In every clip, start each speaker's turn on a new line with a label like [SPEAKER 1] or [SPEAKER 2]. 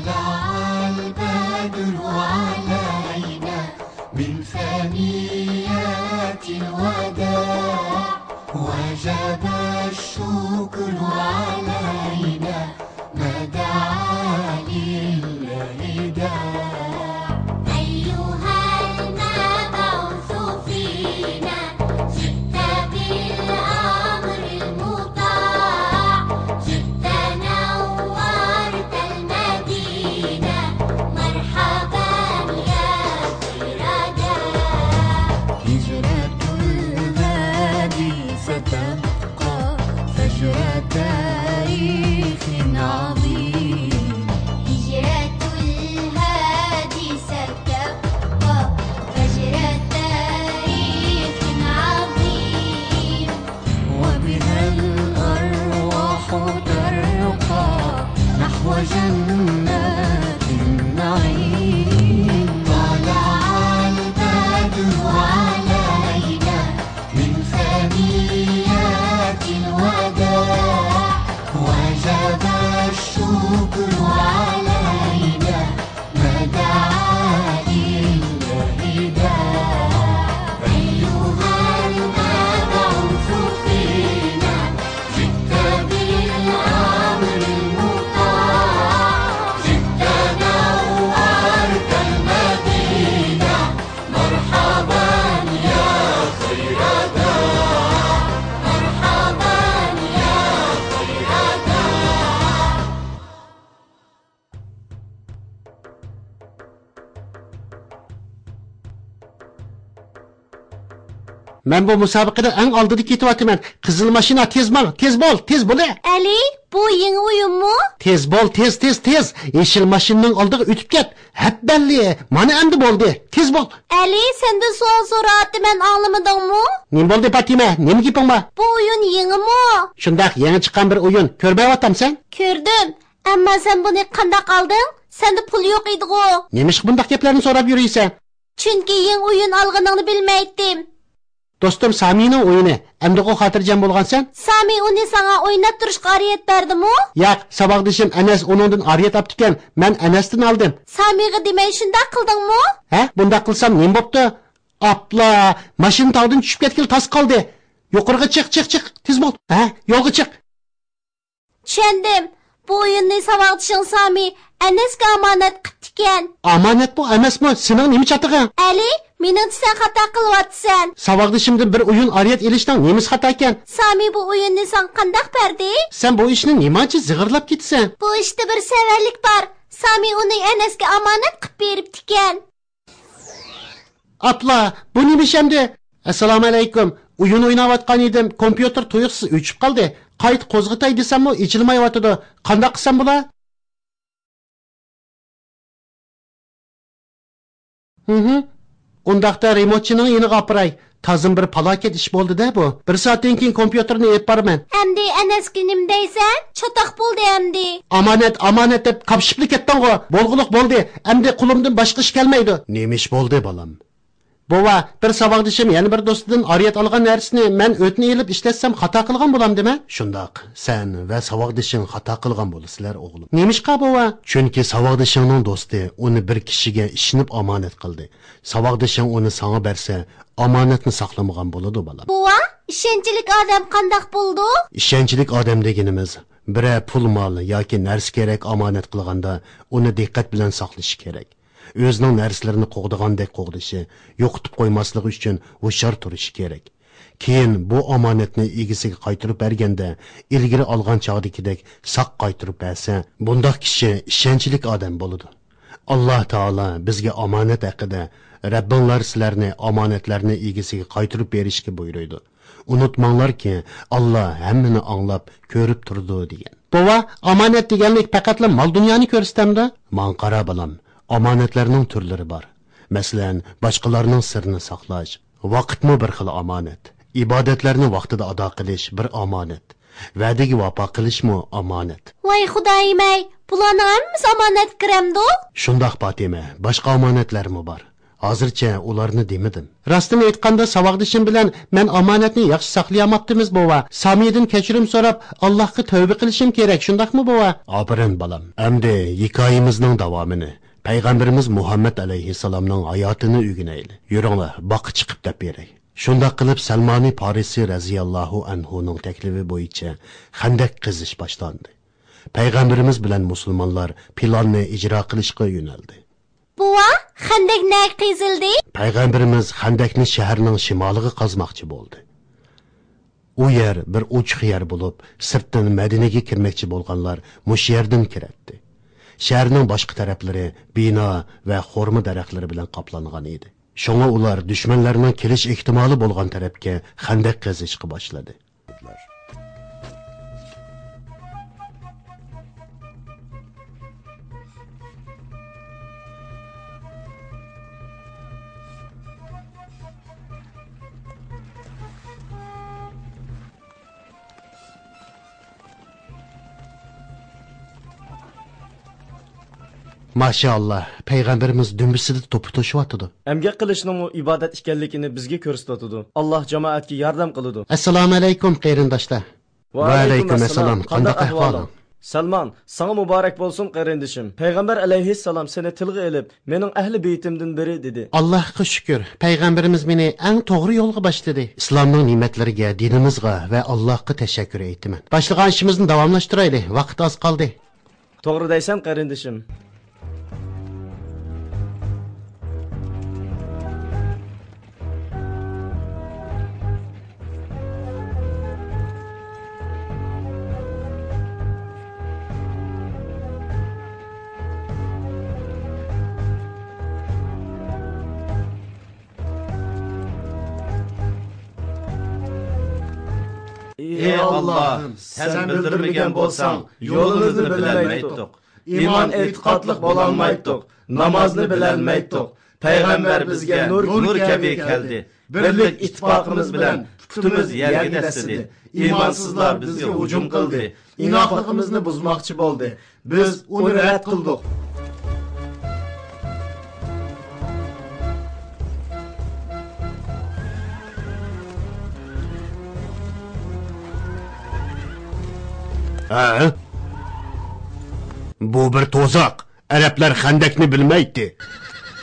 [SPEAKER 1] طلع البدر علينا من ثنيات الوداع وجب الشكر علينا ما دعا لله داع
[SPEAKER 2] أيها المبعوث فينا جئت بالأمر المطاع جئت نورت المدينة مرحبا يا خير داع
[SPEAKER 1] هجرة الهادي ستبقى فجر تاريخ عظيم
[SPEAKER 2] هجرة الهادي ستبقى فجر تاريخ عظيم
[SPEAKER 1] وبها الأرواح ترقى نحو جنات النعيم طلع البدر علينا من ثنيات الوداع وجب الشكر علينا ما دعا لله داع أيها المبعوث فينا جئت بالأمر المطاع جئت نورت المدينة مرحبا يا خير داع مرحبا يا خير داع
[SPEAKER 3] Men bu musobaqada eng oldida ketyapman. Qizil mashina tez bo'l.
[SPEAKER 2] Ali, bu yeni oyun mu?
[SPEAKER 3] Tez bo'l, tez. Yeşil mashinaning oldiga o'tib ket. Hep belli. Mana endi bo'ldi. Tez bo'l.
[SPEAKER 2] Ali, sen de soğan so'radi, men anlamadın mı?
[SPEAKER 3] Nima bo'ldi Fatima? Nima gaping bor?
[SPEAKER 2] Bu oyun yeni mu?
[SPEAKER 3] Shundaq, yangi chiqqan bir o'yin. Ko'rmayapsansan?
[SPEAKER 2] Gördüm. Ama sen bunu qandaq aldın? Sende pul yok idi-ku.
[SPEAKER 3] Nemish bundaq gaplarni so'rab yuriysan?
[SPEAKER 2] Çünkü yeni oyun algınını bilmeydim.
[SPEAKER 3] Do'stim Samining o'yini. Endi o xotirjam bo'lgansan?
[SPEAKER 2] Sami onu sana oynat turishga ariyat berdi mi?
[SPEAKER 3] Yo'q, saboqdishim Anas onundan ariyat olib ekan. Men Anasdan oldim.
[SPEAKER 2] Samiga demay shunday qilding mi?
[SPEAKER 3] Ha, bundaq qilsam nima bo'pti? Apla, mashina tog'dan tushib ketgil tas qoldi. Yuqoriga chiq. Tez bo'l. Ha, yo'lga chiq.
[SPEAKER 2] Tushundim. Bu oyunni saboqdishing Sami Anasga omonat qilibdikan.
[SPEAKER 3] Omonat bu emasmi? Sening nima chatig'ing?
[SPEAKER 2] Ali, mening sen xato qilyapsan.
[SPEAKER 3] Saboqdishimdan bir o'yin ariyat elishdan nemiz xato ekan?
[SPEAKER 2] Sami bu oyunni sen qandaq berdi?
[SPEAKER 3] Sen bu ishni nimachi zig'irlab ketsan?
[SPEAKER 2] Bu işte bir severlik var. Sami onu Anasga omonat qilib beribdikan.
[SPEAKER 3] Apla, bu nima endi? Assalomu alaykum. O'yin o'ynayotgan edim. Kompyuter tuyuqsiz o'chib qoldi. Qayt qo'zg'atay desammi, ichilmayotdi. Qanday qilsam bo'la? Undaqda remotchining yeniga opiray. Tazim bir falokat ish bo'ldi-da bu. 1 soatdan keyin kompyuterni yeb boraman.
[SPEAKER 2] Endi Anasga nim deysan? Chatoq bo'ldi endi.
[SPEAKER 3] Omonat deb qapshibli ketding-ku. Bo'lg'uliq bo'ldi. Endi qo'limdan boshqa ish kelmaydi. Nima ish bo'ldi bolam? Bova, bir saboqdishim yana bir do'stidan ariyat olgan narsani men o'tni elib ishlatsam xato qilgan bo'lamdimi? Shundoq. Sen va saboqdishing xato qilgan bo'lasizlar o'g'lim. Nemishqa bova? Chunki saboqdishingning do'sti uni bir kishiga ishinib omonat qildi. Saboqdishing uni senga bersa, omonatni saqlamagan bo'ladi bolam.
[SPEAKER 2] Bova, ishonchlik odam qandaq bo'ldi?
[SPEAKER 3] Ishonchlik odam deganimiz biri pul mol yoki narsa kerak omonat qilganda uni diqqat bilan saqlash kerak. O'zining narsalarini qo'g'digandek qo'g'dishi, yo'qitib qo'ymasligi uchun hushyor turishi kerak. Keyin bu omonatni egasiga qaytarib berganda, ilgari olgan chog'dagidek saq qaytarib bersa, bundoq kishi ishonchlik odam bo'ladi. Alloh taolo bizga omonat haqida Rabbinglar sizlarni omonatlarni egasiga qaytarib berishga buyurdi. Unutmanglarki, Alloh hammani anglab, ko'rib turdi degan. Bova, omonat deganlik faqatla mol dunyoni ko'rsatamda? Men qara bolam. Omonatlarning turlari bor. Masalan, boshqalarning sirrini saqlash, vaqtmi bir xil omonat. Ibodatlarni vaqtida ado qilish bir omonat. Va'daga vafo qilishmi omonat.
[SPEAKER 2] Voy xudoyim-ey, bularning hammasi omonat kiramdi?
[SPEAKER 3] Shundoq Fatima, boshqa omonatlarmi bor. Hozircha ularni demadim. Rostini aytganda saboqdishim bilan men omonatni yaxshi saqlayamaptimiz bova. Samiyadan kechirim so'rab Allohga tavba qilishim kerak, shundaqmi bova? Obirin balam. Endi hikoyamizning davomini Payg'ambarimiz Muhammad alayhissalomning hayotini o'rganaylik. Yuringlar, boqqa chiqib deb beray. Shunda qilib Salmoni Farisi raziyallohu anhuning taklifi bo'yicha Xandaq qizish boshlandi. Payg'ambarimiz bilan musulmonlar planni ijro qilishga yo'naldi.
[SPEAKER 2] Bova, Xandaq nega qazildi?
[SPEAKER 3] Payg'ambarimiz Xandaqni shaharning shimoliga qazmoqchi bo'ldi. U yer bir ochiq yer bo'lib, sirtdan Madinaga kirmoqchi bo'lganlar mush yerdan kiratdi. Shaharning boshqa taraflari bino va xurmo daraxtlari bilan qoplangan edi. Shunga ular dushmanlarning kelish ehtimoli bo'lgan tarafga Xandaq qazishga boshladi. Maşallah, Peygamberimiz dümbüsüde topu toşuvatıdı.
[SPEAKER 4] Emgak qilishning ibodat ekanligini bizga ko'rsatadi. Alloh jamoatga yordam qiladi.
[SPEAKER 3] Assalomu alaykum qarindoshlar.
[SPEAKER 4] Va
[SPEAKER 3] alaykum assalom. Qanday ahvoling?
[SPEAKER 4] Salman, sana muborak bo'lsin qarindishim. Payg'ambar alayhissalom seni tilga elib, mening ahli beytimdan biri dedi.
[SPEAKER 3] Allohga shukr, Peygamberimiz meni eng to'g'ri yo'lga boshladi. Islomning ne'matlariga, dinimizga va Allohga tashakkur aytaman. Boshlagan ishimizni davomlashtiraylik. Vaqt oz qoldi.
[SPEAKER 4] To'g'ri deysan qarindishim.
[SPEAKER 5] Ey Allah'ım, sen bildirmegen bolsan, yolumuzni bilelmeydik. İman e'tiqodliq bolanmaydik, namozni bilelmeydik. Payg'ambar bizga nur kabi keldi. Birlik ittifoqimiz bilan putimiz yerga dastidi. İmansızlar bizga hujum qildi. Inoqligimizni buzmoqchi bo'ldi. Biz uni rad qildik.
[SPEAKER 3] Ha? Bu bir tozaq. Arablar Xandaqni bilmaydi.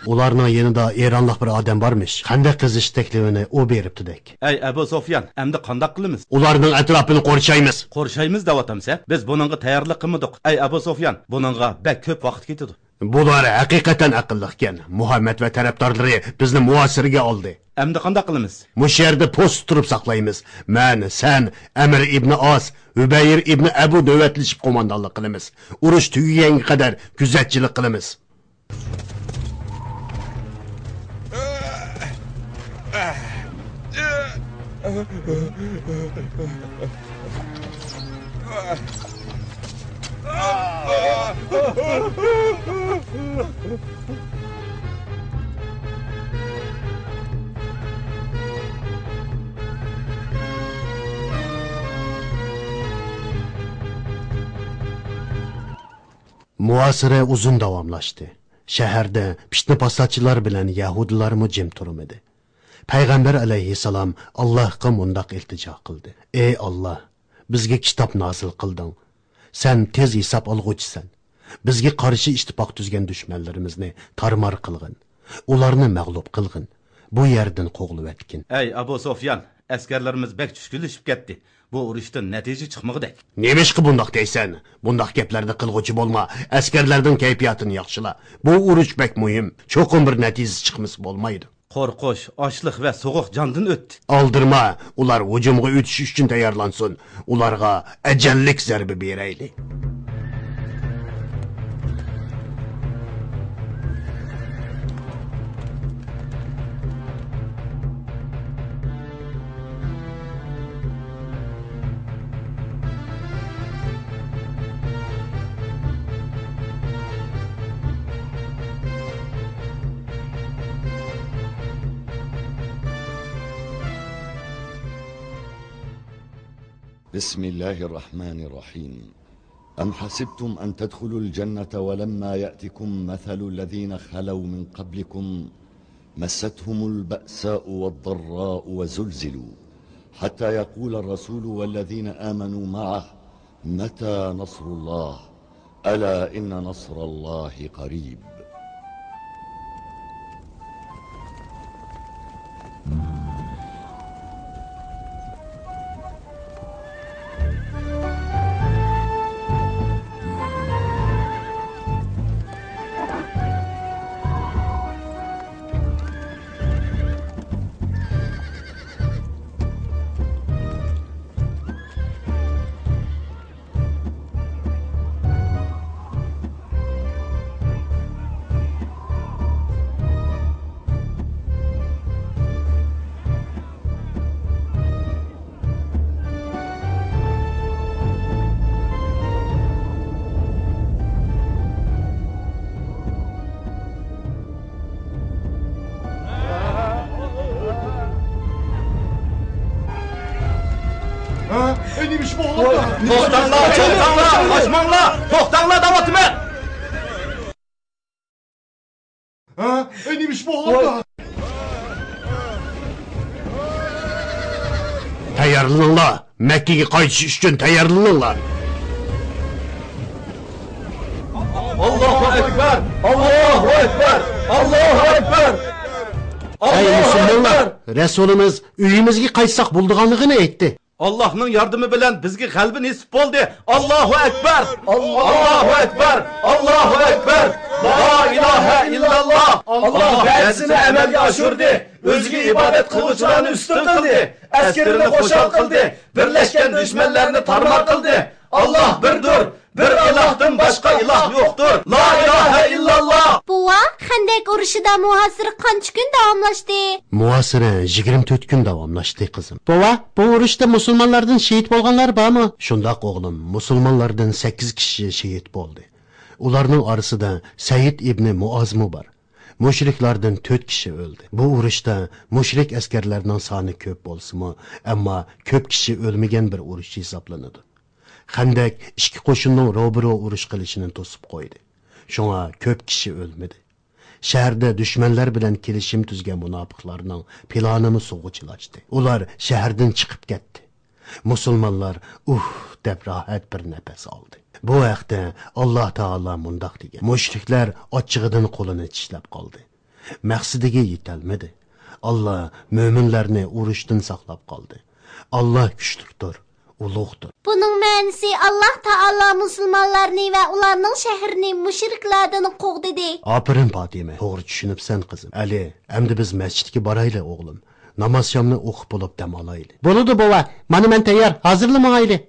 [SPEAKER 3] Ularning yanında Eronlik bir odam bormish. Xandaq qizish taklifini u beribdi-dek.
[SPEAKER 5] Ey Abu Sufyan, endi qanday qilamiz?
[SPEAKER 3] Ularning atrofini qo'rshaymiz.
[SPEAKER 5] Qorshaymiz da'vatamsa, biz buningga tayyorlik qilmadik. Ey Abu Sufyan, buningga bak ko'p vaqt ketadi.
[SPEAKER 3] Bular haqiqatan aqlli ekan. Muhammad va tarafdorlari bizni muasirga oldi.
[SPEAKER 5] Endi qanday qilamiz?
[SPEAKER 3] Mush yerda post turib saqlaymiz. Men, sen, Amr ibn As, Ubayr ibn Abu da'vatlashib qo'mondonlik qilamiz. Urush tugaganga qadar kuzatchilik qilamiz. Muasira uzun davomlashdi. Shaharda fitna pasatchilar bilan yahudilar jim turmadi. Payg'ambar alayhissalom Allohga mundaq iltijo qildi. Ey Alloh, bizga kitob nozil qilding. Sen tez hisob olg'uchisan. Bizga qarshi ittifoq tuzgan dushmanlarimizni tarmar qilgin. Ularni mag'lub qilgin. Bu yerdan qo'g'ilib etkin.
[SPEAKER 5] Ey Abu Sufyan, askarlarimiz bek tushkunlashib ketdi. Bu urushdan natija chiqmoqda.
[SPEAKER 3] Nemishqa bundoq deysan? Bundoq gaplarni qilg'uchi bo'lma. Askarlarning kayfiyatini yaxshila. Bu urush bek muhim. Cho'qim bir natija chiqmasa bo'lmaydi.
[SPEAKER 5] Qo'rqush, ochliq va so'g'uq jondan o'tdi.
[SPEAKER 3] Aldirma, ular hujumga o'tish uchun tayyorlansin. Ularga ajallik zarba beraylik.
[SPEAKER 6] بسم الله الرحمن الرحيم أم حسبتم أن تدخلوا الجنة ولما يأتكم مثل الذين خلوا من قبلكم مستهم البأساء والضراء وزلزلوا حتى يقول الرسول والذين آمنوا معه متى نصر الله ألا إن نصر الله قريب.
[SPEAKER 3] Neymiş bu oğlum da?
[SPEAKER 5] To'xtanglar, qochmanglar, to'xtanglar da'vatman.
[SPEAKER 3] Neymiş bu oğlum da? Tayyorlaninglar. Makkaga qaytish uchun tayyorlaninglar.
[SPEAKER 5] Allohu akbar, Allohu akbar, Allohu akbar.
[SPEAKER 3] Ey musulmonlar, Rasulimiz uyimizga qaytsak bo'lganligini aytdi.
[SPEAKER 5] Allohning yordami bilan bizga g'alaba nasib bo'ldi. Allohu akbar, Allohu akbar, Allohu akbar. La ilaha illalloh. Alloh va'dasini amalga oshirdi. O'ziga ibodat qiluvchilarni ustun qildi. Askarni qo'shal qildi. Birlashgan dushmanlarni tarmar qildi. Alloh birdir. Bir ilohdan boshqa iloh yo'qdir. La ilaha illalloh.
[SPEAKER 2] Buva, Xandak urushida muhasira qancha kun davomlashdi?
[SPEAKER 3] Muhasira 24 kun davomlashdi qizim. Bova, bu urushda musulmonlardan shahid bo'lganlar bormi? Shundoq o'g'lim, musulmonlardan 8 kishi shahid bo'ldi. Ularning orasida Said ibn Muazmu bor. Mushriklardan 4 kishi o'ldi. Bu urushda mushrik askarlarning soni ko'p bo'lsa-mu, ammo ko'p kishi o'lmagan bir urush hisoblanadi. Xandak ikki qo'shinning ro'baro urush qilishini to'sib qo'ydi. Shunga ko'p kishi o'lmadi. Shaharda dushmanlar bilan kelishim tuzgan munofiqlarning planini sug'uchilashdi. Ular shahardan chiqib ketdi. Musulmonlar deb rohat bir nafas oldi. Bu vaqtda Alloh taolo mundoq degan: mushriklar ochchig'idan qo'lini tishlab qoldi. Maqsadiga yetolmadi. Alloh mo'minlarni urushdan saqlab qoldi. Alloh kuchlidir, ulug'dir.
[SPEAKER 2] Buning ma'nosi Alloh taolo musulmonlarni va ularning shahrini mushriklardan qo'g'didi.
[SPEAKER 3] Aferin Fatima, to'g'ri tushunibsan qizim. Ali, endi biz masjidga boraylik o'g'lim. Namoz shomni o'qib bo'lib dam olaylik. Bo'ladi bova, mana men tayyor, hozirlamaylik.